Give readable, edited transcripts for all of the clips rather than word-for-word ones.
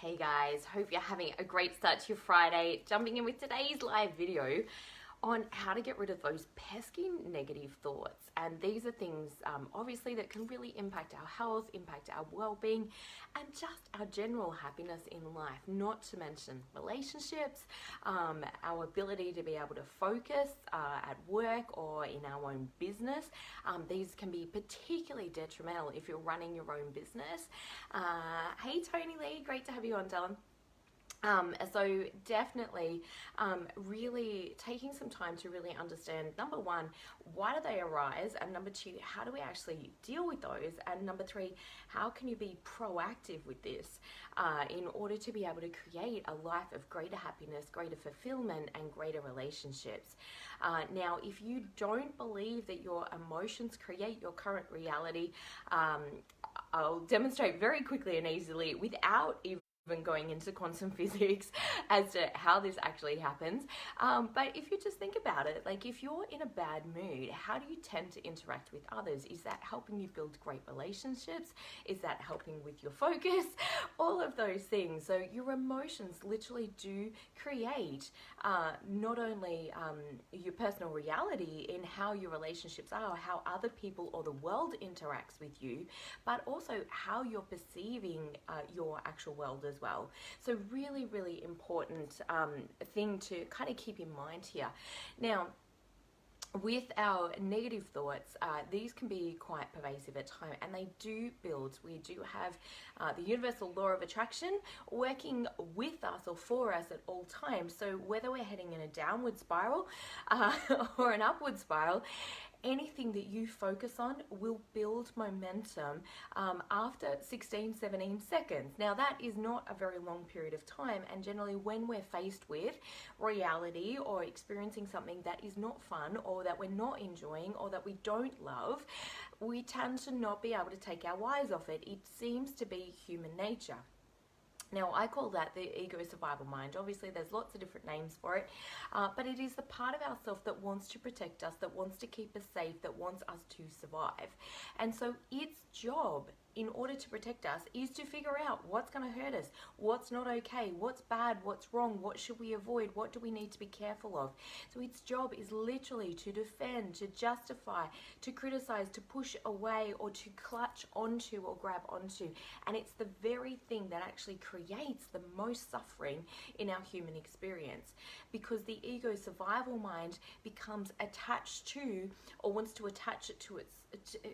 Hey guys, hope you're having a great start to your Friday. Jumping in with today's live video on how to get rid of those pesky negative thoughts. And these are things obviously that can really impact our health, impact our well-being, and just our general happiness in life, not to mention relationships, our ability to be able to focus at work or in our own business. These can be particularly detrimental if you're running your own business. Hey Tony Lee, great to have you on, Dylan. So definitely really taking some time to really understand, number one, why do they arise? And number two, how do we actually deal with those? And number three, how can you be proactive with this in order to be able to create a life of greater happiness, greater fulfillment, and greater relationships? Now, if you don't believe that your emotions create your current reality, I'll demonstrate very quickly and easily without even going into quantum physics as to how this actually happens. But if you just think about it, like if you're in a bad mood, how do you tend to interact with others? Is that helping you build great relationships? Is that helping with your focus? All of those things. So your emotions literally do create not only your personal reality in how your relationships are, how other people or the world interacts with you, but also how you're perceiving your actual world as well. So really, really important thing to kind of keep in mind here. Now, with our negative thoughts, these can be quite pervasive at times, and they do build. We do have the universal law of attraction working with us or for us at all times. So whether we're heading in a downward spiral or an upward spiral, anything that you focus on will build momentum after 16-17 seconds. Now that is not a very long period of time, and generally when we're faced with reality or experiencing something that is not fun or that we're not enjoying or that we don't love, we tend to not be able to take our eyes off it. It seems to be human nature. Now, I call that the ego survival mind. Obviously, there's lots of different names for it, but it is the part of ourselves that wants to protect us, that wants to keep us safe, that wants us to survive. And so its job in order to protect us is to figure out what's going to hurt us, what's not okay, what's bad, what's wrong, what should we avoid, what do we need to be careful of. So its job is literally to defend, to justify, to criticize, to push away, or to clutch onto or grab onto. And it's the very thing that actually creates the most suffering in our human experience, because the ego survival mind becomes attached to, or wants to attach it to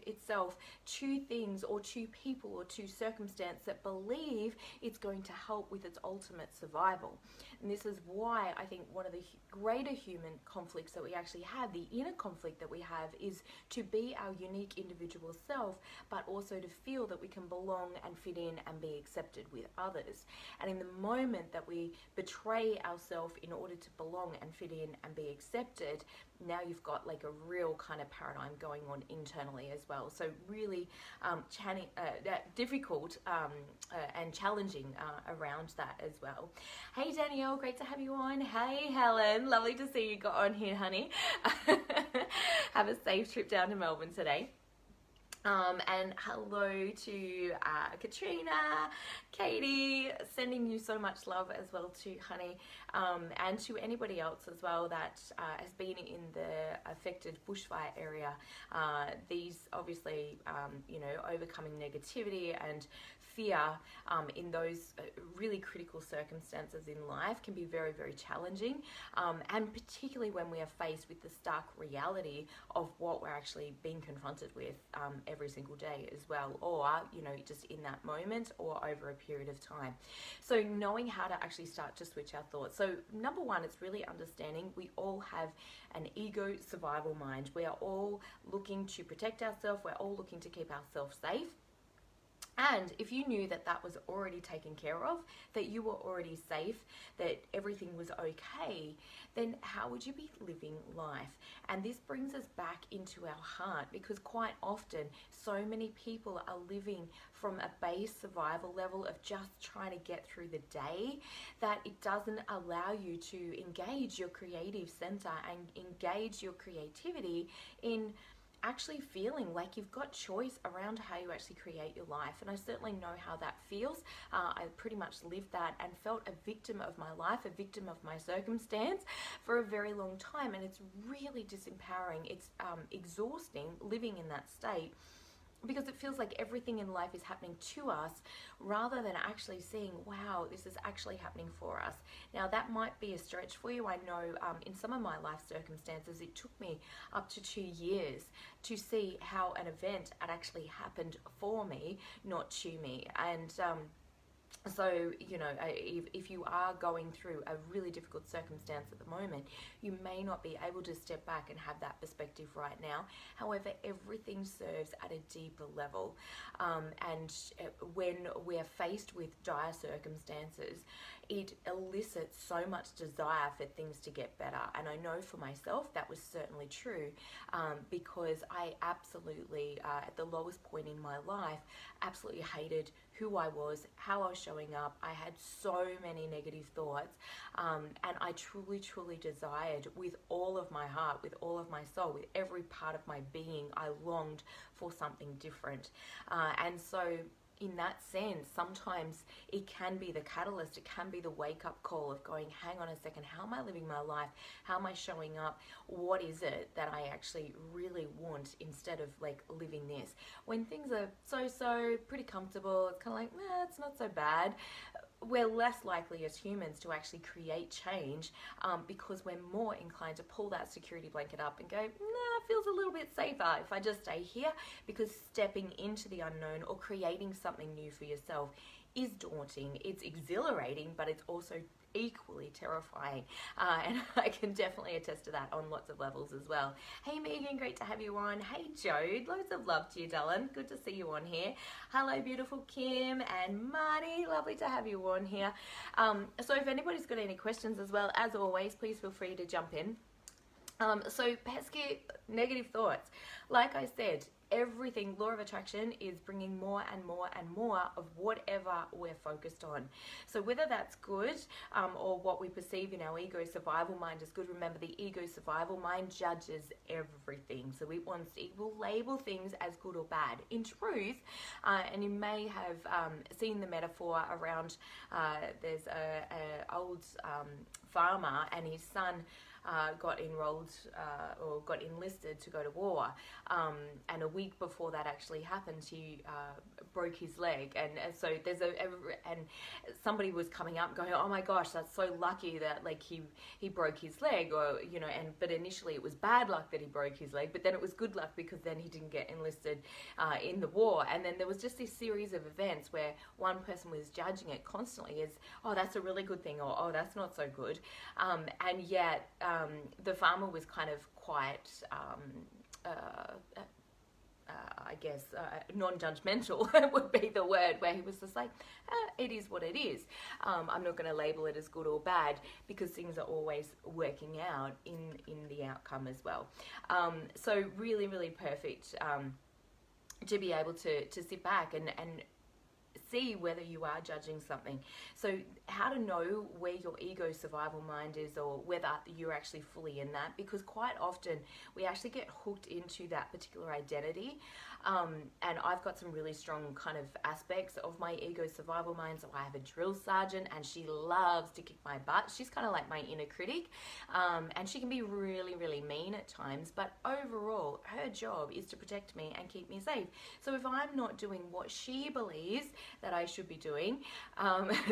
itself to things or to people or to circumstance that believe it's going to help with its ultimate survival. And this is why I think one of the greater human conflicts that we actually have, the inner conflict that we have, is to be our unique individual self, but also to feel that we can belong and fit in and be accepted with others. And in the moment that we betray ourselves in order to belong and fit in and be accepted, now you've got like a real kind of paradigm going on internally as well. So really difficult and challenging around that as well. Hey Danielle, great to have you on. Hey Helen, lovely to see you got on here, honey. Have a safe trip down to Melbourne today. And hello to Katrina, Katie, sending you so much love as well to honey, and to anybody else as well that has been in the affected bushfire area. These obviously, overcoming negativity and fear in those really critical circumstances in life can be very, very challenging, and particularly when we are faced with the stark reality of what we're actually being confronted with every single day as well, or just in that moment or over a period of time. So knowing how to actually start to switch our thoughts. So number one, it's really understanding we all have an ego survival mind. We are all looking to protect ourselves. We're all looking to keep ourselves safe. And if you knew that that was already taken care of, that you were already safe, that everything was okay, then how would you be living life? And this brings us back into our heart, because quite often so many people are living from a base survival level of just trying to get through the day, that it doesn't allow you to engage your creative center and engage your creativity in actually feeling like you've got choice around how you actually create your life. And I certainly know how that feels. I pretty much lived that and felt a victim of my life, a victim of my circumstance for a very long time. And it's really disempowering. It's exhausting living in that state, because it feels like everything in life is happening to us rather than actually seeing, wow, this is actually happening for us. Now, that might be a stretch for you. I know in some of my life circumstances, it took me up to 2 years to see how an event had actually happened for me, not to me. And so, you know, if you are going through a really difficult circumstance at the moment, you may not be able to step back and have that perspective right now. However, everything serves at a deeper level. And when we're faced with dire circumstances, it elicits so much desire for things to get better. And I know for myself that was certainly true, because I absolutely, at the lowest point in my life, absolutely hated who I was, how I was showing up. I had so many negative thoughts, and I truly, truly desired with all of my heart, with all of my soul, with every part of my being, I longed for something different. And so in that sense, sometimes it can be the catalyst, it can be the wake-up call of going, hang on a second, how am I living my life? How am I showing up? What is it that I actually really want instead of like living this? When things are so pretty comfortable, it's kind of like, it's not so bad. We're less likely as humans to actually create change, because we're more inclined to pull that security blanket up and go, it feels a little bit safer if I just stay here, because stepping into the unknown or creating something new for yourself is daunting. It's exhilarating, but it's also equally terrifying, and I can definitely attest to that on lots of levels as well. Hey Megan, great to have you on. Hey Jode, loads of love to you, darling. Good to see you on here. Hello beautiful Kim and Marty, lovely to have you on here. So if anybody's got any questions as well, as always, please feel free to jump in. So pesky negative thoughts, like I said, everything, law of attraction is bringing more and more and more of whatever we're focused on. So whether that's good, or what we perceive in our ego survival mind is good. Remember, the ego survival mind judges everything. So it will label things as good or bad. In truth, and you may have seen the metaphor around, there's a old farmer and his son got enrolled or got enlisted to go to war, and a week before that actually happened, he broke his leg, and so there's and somebody was coming up going, oh my gosh, that's so lucky that like he broke his leg, or you know, but initially it was bad luck that he broke his leg, but then it was good luck because then he didn't get enlisted in the war. And then there was just this series of events where one person was judging it constantly as, oh, that's a really good thing, or oh, that's not so good, and yet the farmer was kind of quite, I guess, non-judgmental would be the word, where he was just like, it is what it is. I'm not going to label it as good or bad, because things are always working out in the outcome as well. So really, really perfect to be able to sit back and see whether you are judging something. So how to know where your ego survival mind is, or whether you're actually fully in that, because quite often we actually get hooked into that particular identity. And I've got some really strong kind of aspects of my ego survival mind. So I have a drill sergeant and she loves to kick my butt. She's kind of like my inner critic, and she can be really, really mean at times, but overall her job is to protect me and keep me safe. So if I'm not doing what she believes that I should be doing,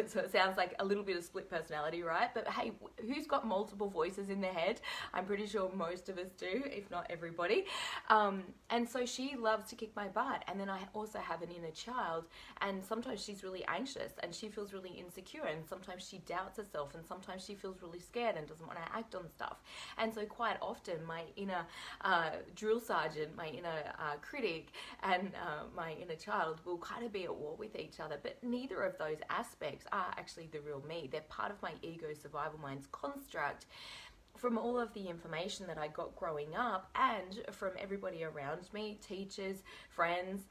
so it sounds like a little bit of split personality, right? But hey, who's got multiple voices in their head? I'm pretty sure most of us do, if not everybody. And so she loves to kick my butt, and then I also have an inner child, and sometimes she's really anxious and she feels really insecure, and sometimes she doubts herself, and sometimes she feels really scared and doesn't want to act on stuff. And so quite often my inner drill sergeant, my inner critic, and my inner child will kind of be at war with each other, but neither of those aspects are actually the real me. They're part of my ego survival mind's construct. from all of the information that I got growing up and from everybody around me, teachers, friends,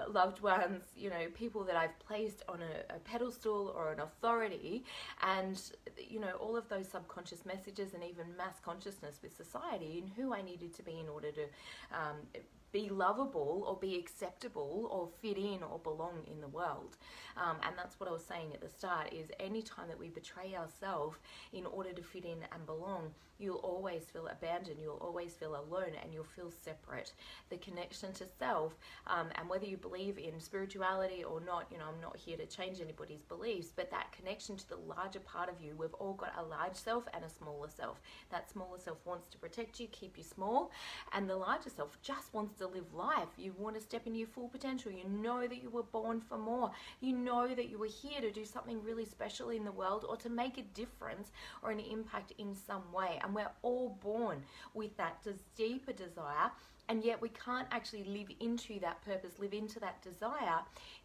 loved ones, you know, people that I've placed on a pedestal or an authority, and, you know, all of those subconscious messages and even mass consciousness with society and who I needed to be in order to be lovable or be acceptable or fit in or belong in the world. And that's what I was saying at the start, is anytime that we betray ourselves in order to fit in and belong, you'll always feel abandoned, you'll always feel alone, and you'll feel separate. The connection to self, and whether you believe in spirituality or not, you know, I'm not here to change anybody's beliefs, but that connection to the larger part of you, we've all got a large self and a smaller self. That smaller self wants to protect you, keep you small, and the larger self just wants to live life. You want to step into your full potential. You know that you were born for more. You know that you were here to do something really special in the world, or to make a difference or an impact in some way. And we're all born with that deeper desire, and yet we can't actually live into that purpose, live into that desire,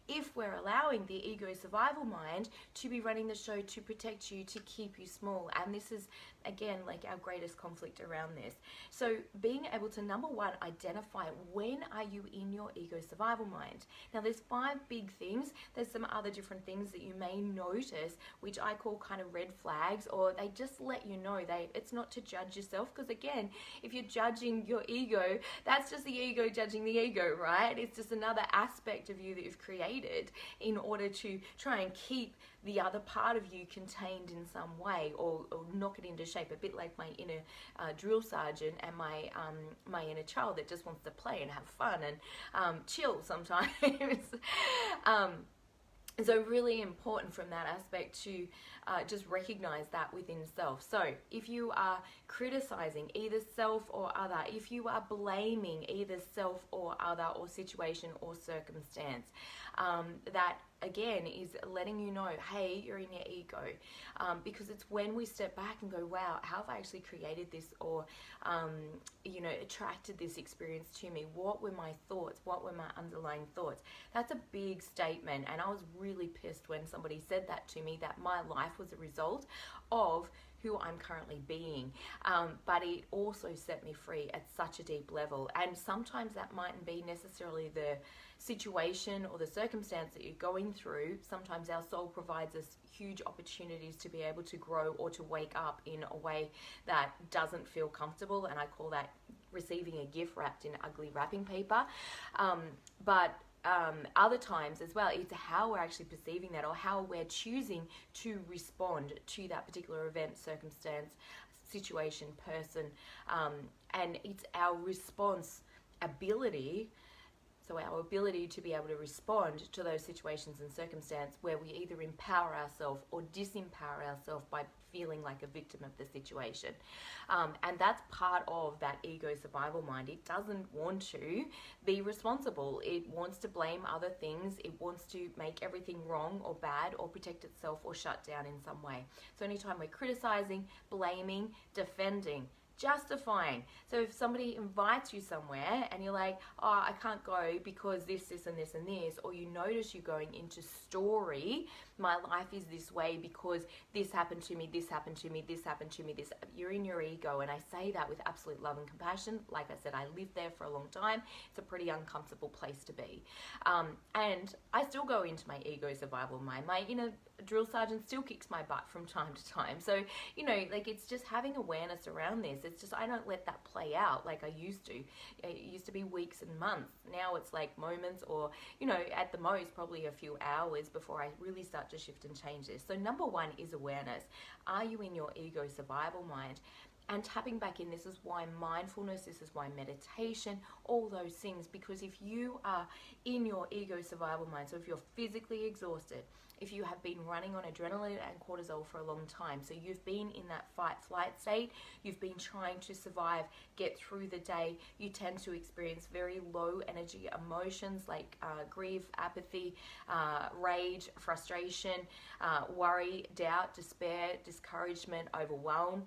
if we're allowing the ego survival mind to be running the show to protect you, to keep you small. And this is, again, like our greatest conflict around this. So being able to, number one, identify when are you in your ego survival mind. Now there's 5 big things. There's some other different things that you may notice, which I call kind of red flags, or they just let you know. It's not to judge yourself, because again, if you're judging your ego, that's just the ego judging the ego, right? It's just another aspect of you that you've created in order to try and keep the other part of you contained in some way, or knock it into shape, a bit like my inner drill sergeant and my inner child that just wants to play and have fun and chill sometimes. So really important from that aspect to just recognize that within self. So if you are criticizing either self or other, if you are blaming either self or other, or situation or circumstance, that again is letting you know, hey, you're in your ego. Because it's when we step back and go, wow, how have I actually created this, or you know, attracted this experience to me? What were my thoughts? What were my underlying thoughts? That's a big statement, and I was really pissed when somebody said that to me, that my life was a result of who I'm currently being. But it also set me free at such a deep level. And sometimes that mightn't be necessarily the situation or the circumstance that you're going through. Sometimes our soul provides us huge opportunities to be able to grow or to wake up in a way that doesn't feel comfortable, and I call that receiving a gift wrapped in ugly wrapping paper. But other times as well, it's how we're actually perceiving that, or how we're choosing to respond to that particular event, circumstance, situation, person, and it's our response ability. So our ability to be able to respond to those situations and circumstances where we either empower ourselves or disempower ourselves by feeling like a victim of the situation. And that's part of that ego survival mind. It doesn't want to be responsible. It wants to blame other things. It wants to make everything wrong or bad, or protect itself or shut down in some way. So anytime we're criticizing, blaming, defending, justifying. So if somebody invites you somewhere and you're like, oh, I can't go because this and this and this, or you notice you going into story, my life is this way because this happened to me, this happened to me, this happened to me, this, you're in your ego. And I say that with absolute love and compassion. Like I said, I lived there for a long time. It's a pretty uncomfortable place to be. And I still go into my ego survival mind. My inner drill sergeant still kicks my butt from time to time. So, you know, like, it's just having awareness around this. It's just, I don't let that play out like I used to. It used to be weeks and months. Now it's like moments, or, you know, at the most probably a few hours before I really start to shift and change this. So number one is awareness. Are you in your ego survival mind? And tapping back in, this is why mindfulness, this is why meditation, all those things, because if you are in your ego survival mind, so if you're physically exhausted, if you have been running on adrenaline and cortisol for a long time, so you've been in that fight-flight state, you've been trying to survive, get through the day, you tend to experience very low energy emotions like grief, apathy, rage, frustration, worry, doubt, despair, discouragement, overwhelm.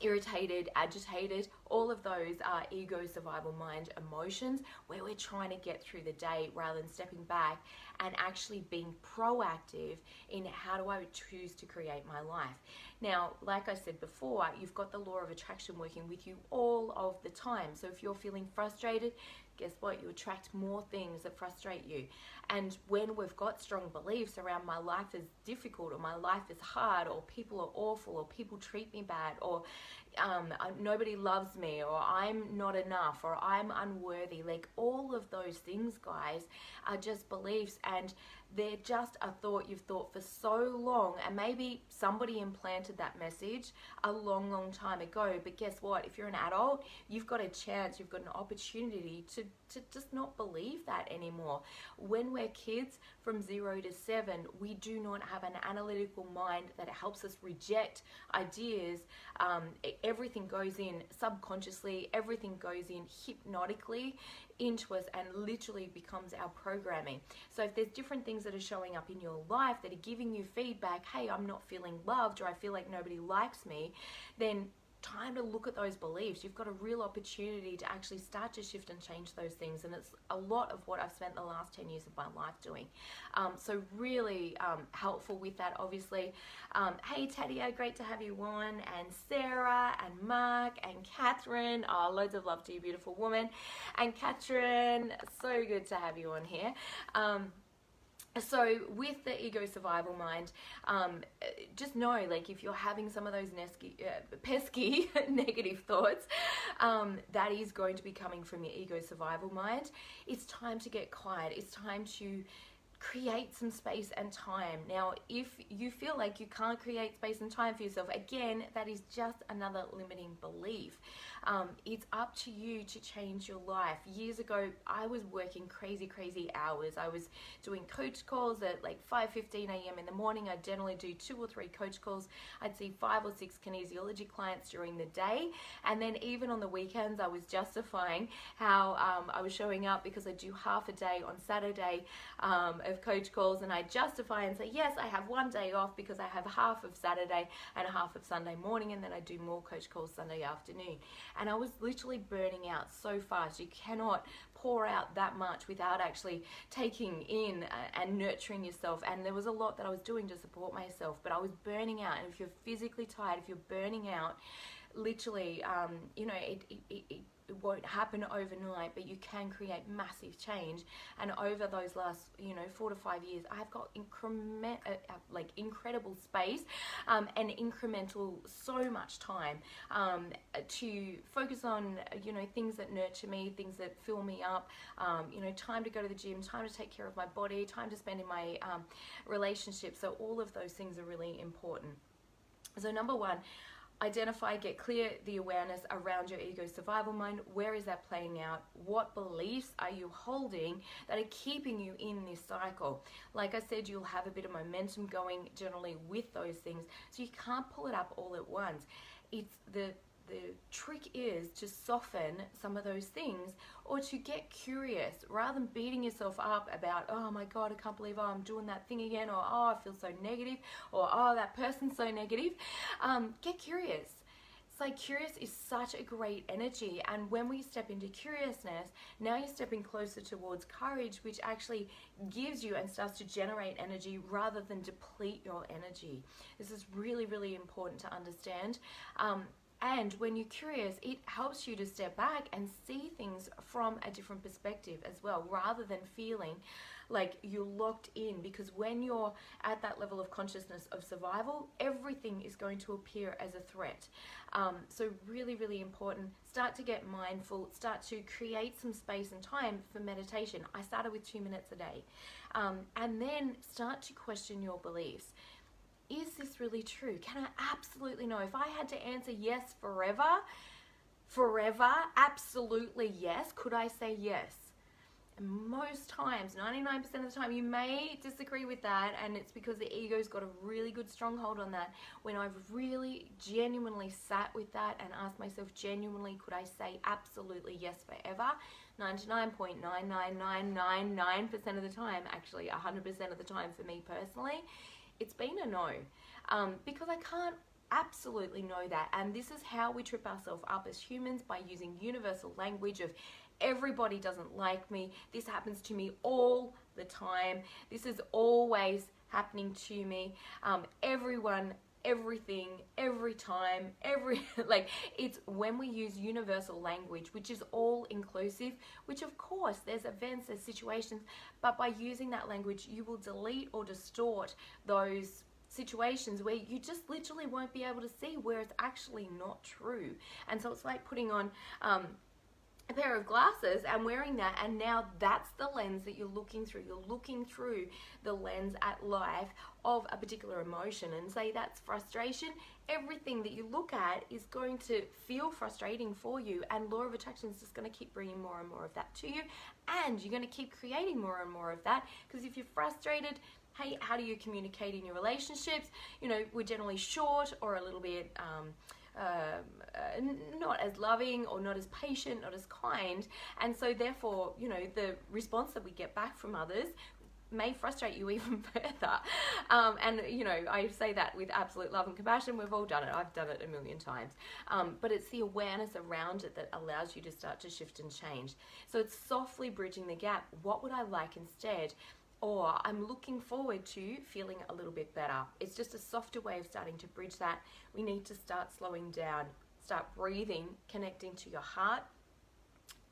irritated, agitated, all of those are ego, survival mind emotions where we're trying to get through the day rather than stepping back and actually being proactive in how do I choose to create my life. Now, like I said before, you've got the law of attraction working with you all of the time. So if you're feeling frustrated, guess what? You attract more things that frustrate you. And when we've got strong beliefs around my life is difficult, or my life is hard, or people are awful, or people treat me bad, or nobody loves me, or I'm not enough, or I'm unworthy, like all of those things, guys, are just beliefs, and they're just a thought you've thought for so long, and maybe somebody implanted that message a long time ago. But guess what? If you're an adult, you've got a chance, you've got an opportunity to just not believe that anymore. When we're kids, from 0 to 7, we do not have an analytical mind that helps us reject ideas. Everything goes in subconsciously, everything goes in hypnotically into us and literally becomes our programming. So if there's different things that are showing up in your life that are giving you feedback, hey, I'm not feeling loved, or I feel like nobody likes me, then time to look at those beliefs. You've got a real opportunity to actually start to shift and change those things, and it's a lot of what I've spent the last 10 years of my life doing. So really helpful with that, obviously. Hey Tadia, great to have you on, and Sarah and Mark and Catherine. Oh, loads of love to you, beautiful woman. And Catherine, so good to have you on here. So with the ego survival mind, just know, like, if you're having some of those pesky negative thoughts, that is going to be coming from your ego survival mind. It's time to get quiet. It's time to create some space and time. Now, if you feel like you can't create space and time for yourself, again, that is just another limiting belief. It's up to you to change your life. Years ago, I was working crazy hours. I was doing coach calls at like 5:15 a.m. in the morning. I'd generally do 2 or 3 coach calls. I'd see 5 or 6 kinesiology clients during the day. And then even on the weekends, I was justifying how I was showing up because I do half a day on Saturday of coach calls, and I justify and say, yes, I have 1 day off because I have half of Saturday and half of Sunday morning, and then I do more coach calls Sunday afternoon. And I was literally burning out so fast. You cannot pour out that much without actually taking in and nurturing yourself. And there was a lot that I was doing to support myself, but I was burning out. And if you're physically tired, if you're burning out, literally, it won't happen overnight, but you can create massive change. And over those last 4 to 5 years, I've got incredible space and incremental so much time to focus on things that nurture me, things that fill me up, time to go to the gym, time to take care of my body, time to spend in my relationships. So all of those things are really important. So number 1, identify, get clear the awareness around your ego survival mind. Where is that playing out? What beliefs are you holding that are keeping you in this cycle? Like I said, you'll have a bit of momentum going generally with those things, so you can't pull it up all at once. It's the trick is to soften some of those things, or to get curious rather than beating yourself up about, oh my God, I can't believe I'm doing that thing again, or oh, I feel so negative, or oh, that person's so negative. Get curious. It's like, curious is such a great energy, and when we step into curiousness, now you're stepping closer towards courage, which actually gives you and starts to generate energy rather than deplete your energy. This is really important to understand. And when you're curious, it helps you to step back and see things from a different perspective as well, rather than feeling like you're locked in. Because when you're at that level of consciousness of survival, everything is going to appear as a threat. So really important. Start to get mindful, start to create some space and time for meditation. I started with 2 minutes a day. And then start to question your beliefs. Is this really true? Can I absolutely know? If I had to answer yes forever, absolutely yes, could I say yes? And most times, 99% of the time, you may disagree with that, and it's because the ego's got a really good stronghold on that. When I've really genuinely sat with that and asked myself genuinely, could I say absolutely yes forever? 99.99999% of the time, actually 100% of the time for me personally, it's been a no, because I can't absolutely know that. And this is how we trip ourselves up as humans, by using universal language of everybody doesn't like me. This happens to me all the time. This is always happening to me. Everyone, everything, every time, like, it's when we use universal language, which is all inclusive, which of course there's events, there's situations, but by using that language, you will delete or distort those situations where you just literally won't be able to see where it's actually not true. And so it's like putting on a pair of glasses and wearing that, and now that's the lens that you're looking through. You're looking through the lens at life of a particular emotion, and say that's frustration. Everything that you look at is going to feel frustrating for you, and law of attraction is just going to keep bringing more and more of that to you, and you're going to keep creating more and more of that. Because if you're frustrated, hey, how do you communicate in your relationships? You know, we're generally short or a little bit not as loving, or not as patient, not as kind, and so therefore, you know, the response that we get back from others may frustrate you even further. And you know, I say that with absolute love and compassion. We've all done it. I've done it a million times. But it's the awareness around it that allows you to start to shift and change. So it's softly bridging the gap. What would I like instead? Or I'm looking forward to feeling a little bit better. It's just a softer way of starting to bridge that. We need to start slowing down, start breathing, connecting to your heart,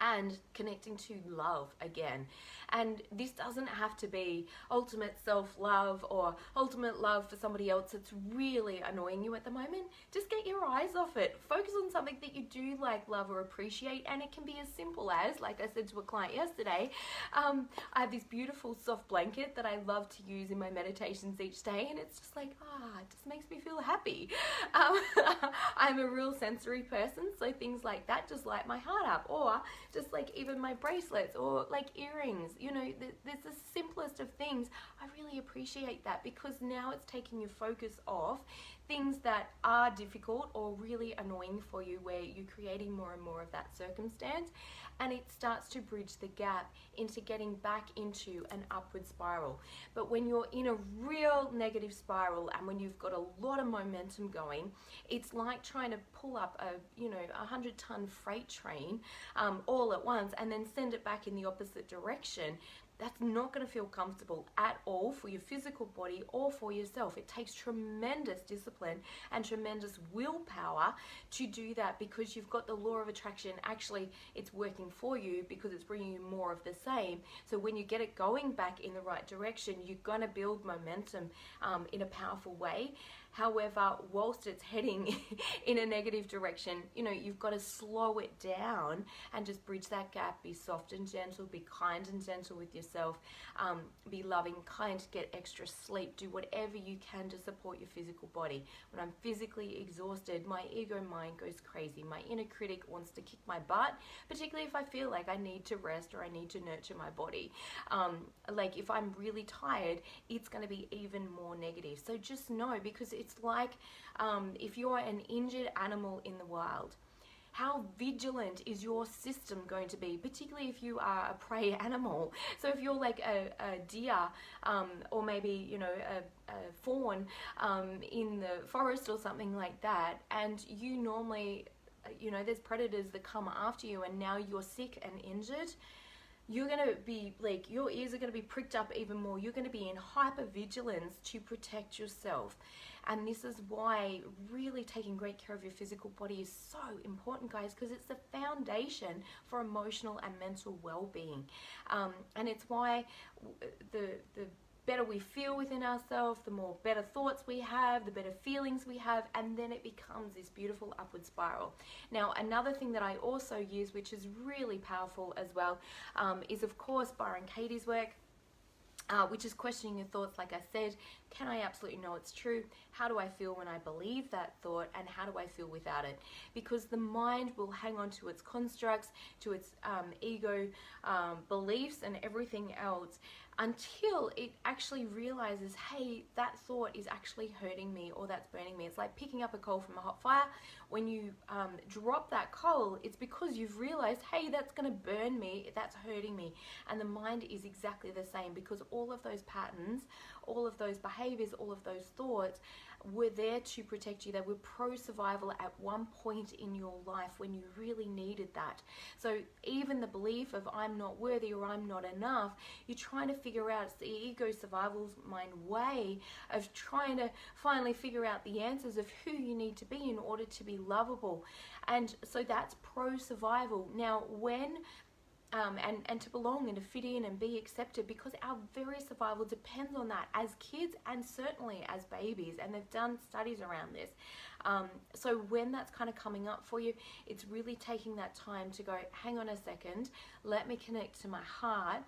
and connecting to love again. And this doesn't have to be ultimate self-love or ultimate love for somebody else that's really annoying you at the moment. Just get your eyes off it. Focus on something that you do like, love, or appreciate. And it can be as simple as, like I said to a client yesterday, I have this beautiful soft blanket that I love to use in my meditations each day, and it's just like, it just makes me feel happy. I'm a real sensory person, so things like that just light my heart up. Or just like even my bracelets, or like earrings, you know, there's the simplest of things. I really appreciate that, because now it's taking your focus off things that are difficult or really annoying for you, where you're creating more and more of that circumstance, and it starts to bridge the gap into getting back into an upward spiral. But when you're in a real negative spiral, and when you've got a lot of momentum going, it's like trying to pull up a 100-ton freight train all at once, and then send it back in the opposite direction. That's not going to feel comfortable at all for your physical body or for yourself. It takes tremendous discipline and tremendous willpower to do that, because you've got the law of attraction. Actually, it's working for you because it's bringing you more of the same. So when you get it going back in the right direction, you're going to build momentum in a powerful way. However, whilst it's heading in a negative direction, you know, you've got to slow it down and just bridge that gap. Be soft and gentle, be kind and gentle with yourself, be loving, kind, get extra sleep, do whatever you can to support your physical body. When I'm physically exhausted, my ego mind goes crazy. My inner critic wants to kick my butt, particularly if I feel like I need to rest or I need to nurture my body. Like if I'm really tired, it's going to be even more negative. So just know, because it's like if you're an injured animal in the wild, how vigilant is your system going to be, particularly if you are a prey animal? So if you're like a deer, or maybe, you know, a fawn in the forest or something like that, and you normally, you know, there's predators that come after you, and now you're sick and injured, you're going to be like, your ears are going to be pricked up even more. You're going to be in hypervigilance to protect yourself. And this is why really taking great care of your physical body is so important, guys, because it's the foundation for emotional and mental well-being. And it's why the better we feel within ourselves, the more better thoughts we have, the better feelings we have, and then it becomes this beautiful upward spiral. Now, another thing that I also use, which is really powerful as well, is of course Byron Katie's work. Which is questioning your thoughts. Like I said, can I absolutely know it's true? How do I feel when I believe that thought? And how do I feel without it? Because the mind will hang on to its constructs, to its ego beliefs and everything else, until it actually realizes, hey, that thought is actually hurting me, or that's burning me. It's like picking up a coal from a hot fire. When you drop that coal, it's because you've realized, hey, that's going to burn me, that's hurting me. And the mind is exactly the same, because all of those patterns, all of those behaviors, all of those thoughts were there to protect you. They were pro-survival at one point in your life when you really needed that. So even the belief of I'm not worthy or I'm not enough, you're trying to figure out, it's the ego survival's mind way of trying to finally figure out the answers of who you need to be in order to be lovable. And so that's pro-survival. Now when and to belong and to fit in and be accepted, because our very survival depends on that as kids and certainly as babies, and they've done studies around this. So when that's kind of coming up for you, it's really taking that time to go, hang on a second, let me connect to my heart.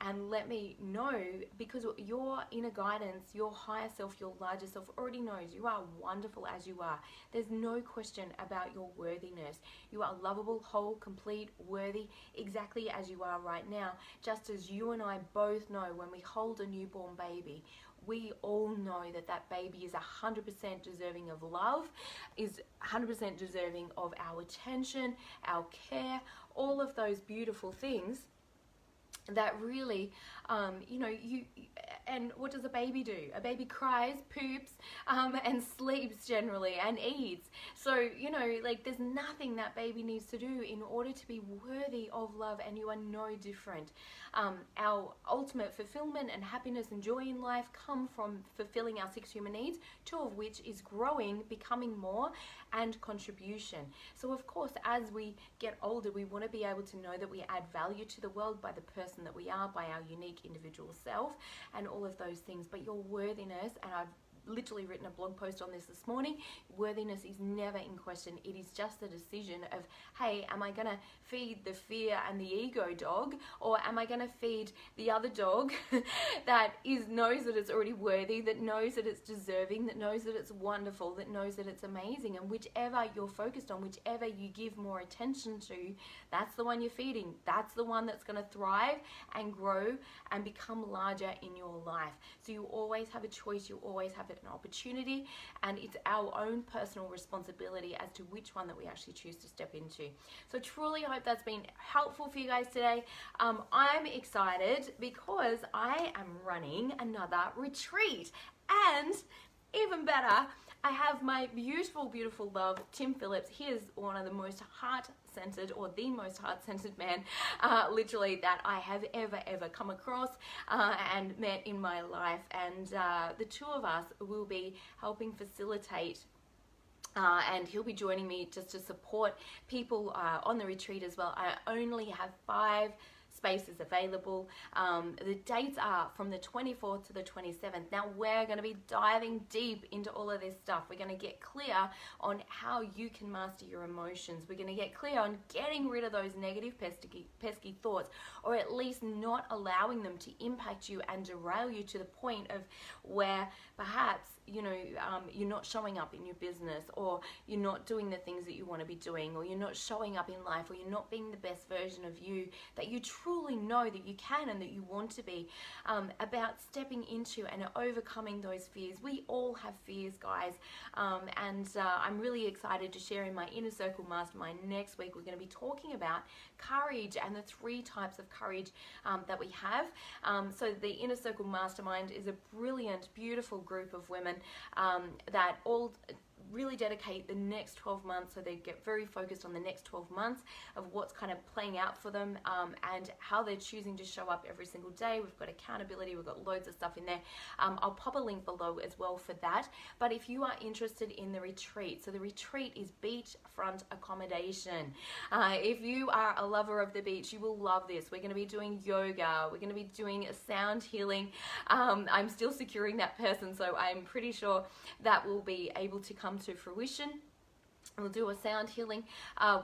And let me know, because your inner guidance, your higher self, your larger self already knows you are wonderful as you are. There's no question about your worthiness. You are lovable, whole, complete, worthy, exactly as you are right now. Just as you and I both know, when we hold a newborn baby, we all know that that baby is 100% deserving of love, is 100% deserving of our attention, our care, all of those beautiful things that really, and what does a baby do? A baby cries, poops, and sleeps generally, and eats. So, like, there's nothing that baby needs to do in order to be worthy of love, and you are no different. Our ultimate fulfillment and happiness and joy in life come from fulfilling our 6 human needs, 2 of which is growing, becoming more, and contribution. So, of course, as we get older, we want to be able to know that we add value to the world by the person that we are, by our unique individual self, and all of those things. But your worthiness, and I've literally written a blog post on this morning, worthiness is never in question. It is just a decision of, hey, am I going to feed the fear and the ego dog, or am I going to feed the other dog that knows that it's already worthy, that knows that it's deserving, that knows that it's wonderful, that knows that it's amazing? And whichever you're focused on, whichever you give more attention to, that's the one you're feeding. That's the one that's going to thrive and grow and become larger in your life. So you always have a choice, you always have an opportunity, and it's our own personal responsibility as to which one that we actually choose to step into. So truly hope that's been helpful for you guys today. I'm excited because I am running another retreat, and even better, I have my beautiful love, Tim Phillips. He is one of the most heart-centered, or the most heart-centered man, literally, that I have ever come across and met in my life. And the 2 of us will be helping facilitate and he'll be joining me just to support people on the retreat as well. I only have 5 spaces available. The dates are from the 24th to the 27th. Now we're going to be diving deep into all of this stuff. We're going to get clear on how you can master your emotions. We're going to get clear on getting rid of those negative pesky thoughts, or at least not allowing them to impact you and derail you to the point of where perhaps you're not showing up in your business, or you're not doing the things that you want to be doing, or you're not showing up in life, or you're not being the best version of you that you truly know that you can and that you want to be. About stepping into and overcoming those fears. We all have fears, guys, and I'm really excited to share in my Inner Circle Mastermind next week. We're going to be talking about courage and the 3 types of courage that we have. So the Inner Circle Mastermind is a brilliant, beautiful group of women that all really dedicate the next 12 months, so they get very focused on the next 12 months of what's kind of playing out for them, and how they're choosing to show up every single day. We've got accountability, we've got loads of stuff in there. I'll pop a link below as well for that. But if you are interested in the retreat, so the retreat is beachfront accommodation. If you are a lover of the beach, you will love this. We're going to be doing yoga, we're going to be doing a sound healing. I'm still securing that person, so I'm pretty sure that will be able to come to fruition. We'll do a sound healing.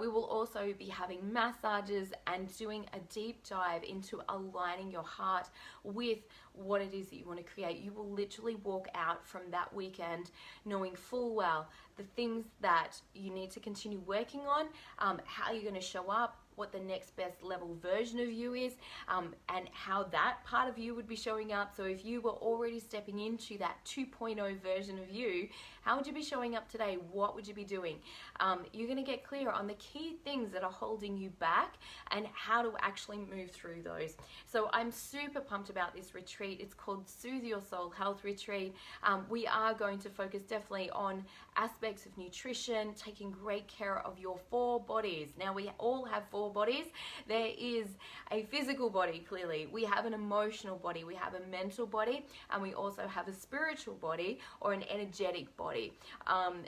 We will also be having massages and doing a deep dive into aligning your heart with what it is that you want to create. You will literally walk out from that weekend knowing full well the things that you need to continue working on, how you're going to show up, what the next best level version of you is, and how that part of you would be showing up. So if you were already stepping into that 2.0 version of you, how would you be showing up today? What would you be doing? You're going to get clear on the key things that are holding you back and how to actually move through those. So I'm super pumped about this retreat. It's called Soothe Your Soul Health Retreat. We are going to focus definitely on aspects of nutrition, taking great care of your 4 bodies. Now, we all have 4 bodies. There is a physical body, clearly. We have an emotional body. We have a mental body. And we also have a spiritual body or an energetic body.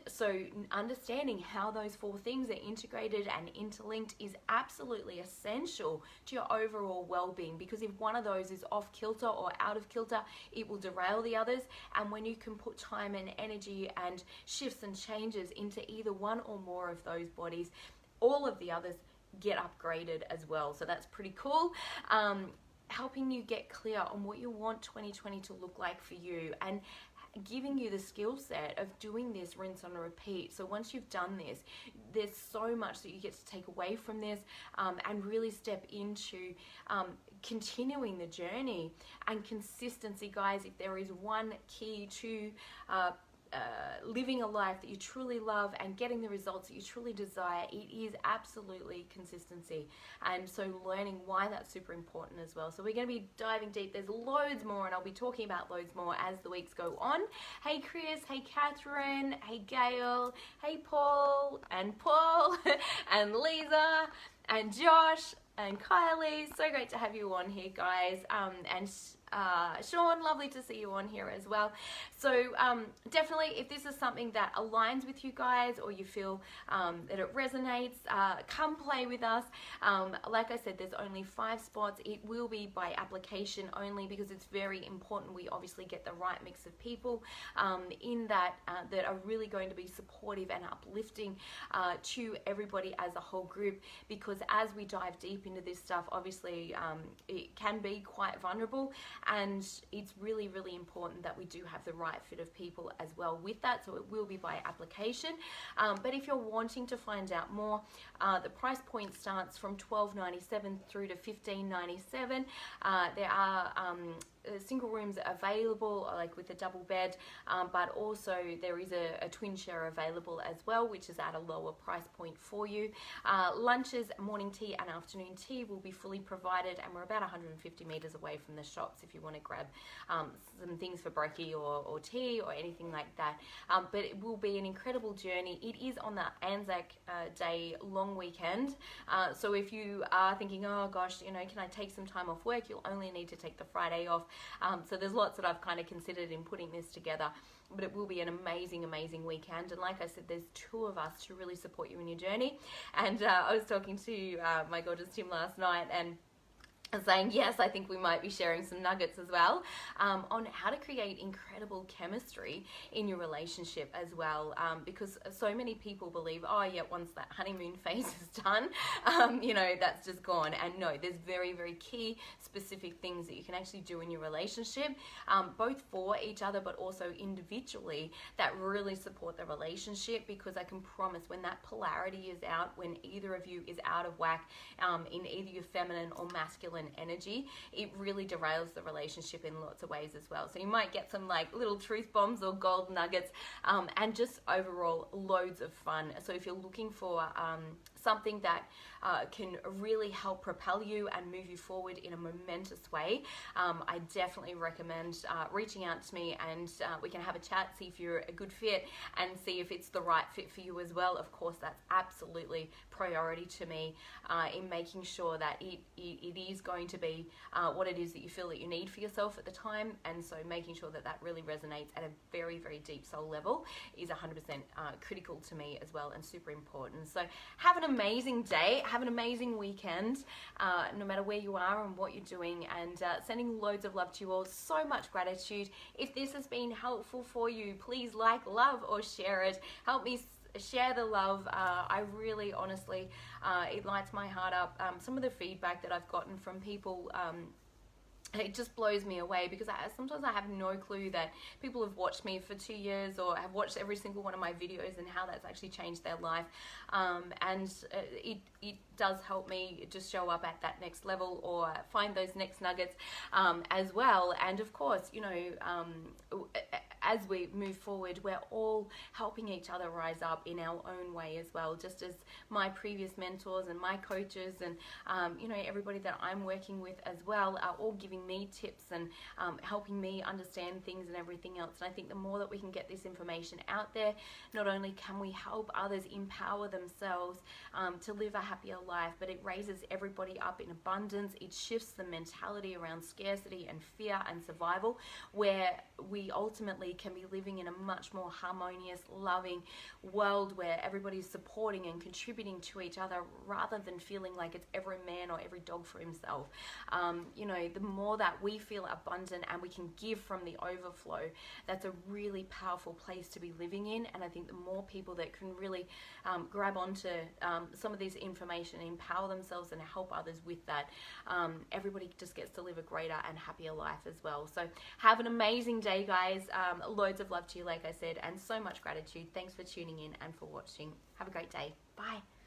So understanding how those 4 things are integrated and interlinked is absolutely essential to your overall well-being, because if one of those is off kilter or out of kilter, it will derail the others. And when you can put time and energy and shifts and changes into either one or more of those bodies, all of the others get upgraded as well. So that's pretty cool. Helping you get clear on what you want 2020 to look like for you, and giving you the skill set of doing this rinse and repeat. So once you've done this, there's so much that you get to take away from this, and really step into continuing the journey and consistency. Guys, if there is one key to living a life that you truly love and getting the results that you truly desire, it is absolutely consistency. And so learning why that's super important as well. So we're going to be diving deep. There's loads more, and I'll be talking about loads more as the weeks go on. Hey Chris, hey Catherine, hey Gail, hey Paul and and Lisa and Josh and Kylie. So great to have you on here, guys. And Sean, lovely to see you on here as well. So definitely, if this is something that aligns with you guys, or you feel that it resonates, come play with us. Like I said, there's only 5 spots. It will be by application only, because it's very important we obviously get the right mix of people in that that are really going to be supportive and uplifting to everybody as a whole group. Because as we dive deep into this stuff, obviously it can be quite vulnerable, and it's really, really important that we do have the right fit of people as well with that. So it will be by application. But if you're wanting to find out more, the price point starts from $12.97 through to $15.97. There are single rooms available, like with a double bed, but also there is a twin share available as well, which is at a lower price point for you. Lunches, morning tea and afternoon tea will be fully provided, and we're about 150 meters away from the shops if you want to grab some things for brekkie or tea or anything like that. But it will be an incredible journey. It is on the Anzac Day long weekend, so if you are thinking, oh gosh, you know, can I take some time off work, you'll only need to take the Friday off. So there's lots that I've kind of considered in putting this together, but it will be an amazing, amazing weekend. And like I said, there's 2 of us to really support you in your journey. And I was talking to my gorgeous Tim last night, and saying, yes, I think we might be sharing some nuggets as well on how to create incredible chemistry in your relationship as well, because so many people believe, oh yeah, once that honeymoon phase is done, you know, that's just gone. And no, there's very, very key specific things that you can actually do in your relationship, both for each other but also individually, that really support the relationship. Because I can promise, when that polarity is out, when either of you is out of whack in either your feminine or masculine energy, it really derails the relationship in lots of ways as well. So you might get some like little truth bombs or gold nuggets, and just overall loads of fun. So if you're looking for something that can really help propel you and move you forward in a momentous way, I definitely recommend reaching out to me, and we can have a chat, see if you're a good fit and see if it's the right fit for you as well. Of course, that's absolutely priority to me in making sure that it is going to be what it is that you feel that you need for yourself at the time. And so making sure that that really resonates at a very, very deep soul level is 100% critical to me as well, and super important. So have an amazing day, have an amazing weekend, no matter where you are and what you're doing, and sending loads of love to you all. So much gratitude. If this has been helpful for you, please like, love, or share it. Help me share the love. I really, honestly, it lights my heart up. Some of the feedback that I've gotten from people it just blows me away, because sometimes I have no clue that people have watched me for 2 years or have watched every single one of my videos and how that's actually changed their life. It does help me just show up at that next level or find those next nuggets as well. And of course, you know, as we move forward, we're all helping each other rise up in our own way as well, just as my previous mentors and my coaches and you know, everybody that I'm working with as well are all giving me tips and helping me understand things and everything else. And I think the more that we can get this information out there, not only can we help others empower themselves to live a happier life, but it raises everybody up in abundance. It shifts the mentality around scarcity and fear and survival, where we ultimately can be living in a much more harmonious, loving world where everybody's supporting and contributing to each other, rather than feeling like it's every man or every dog for himself. You know, the more that we feel abundant and we can give from the overflow, that's a really powerful place to be living in. And I think the more people that can really grab onto some of this information, empower themselves and help others with that, everybody just gets to live a greater and happier life as well. So have an amazing day, guys. Loads of love to you, like I said, and so much gratitude. Thanks for tuning in and for watching. Have a great day. Bye.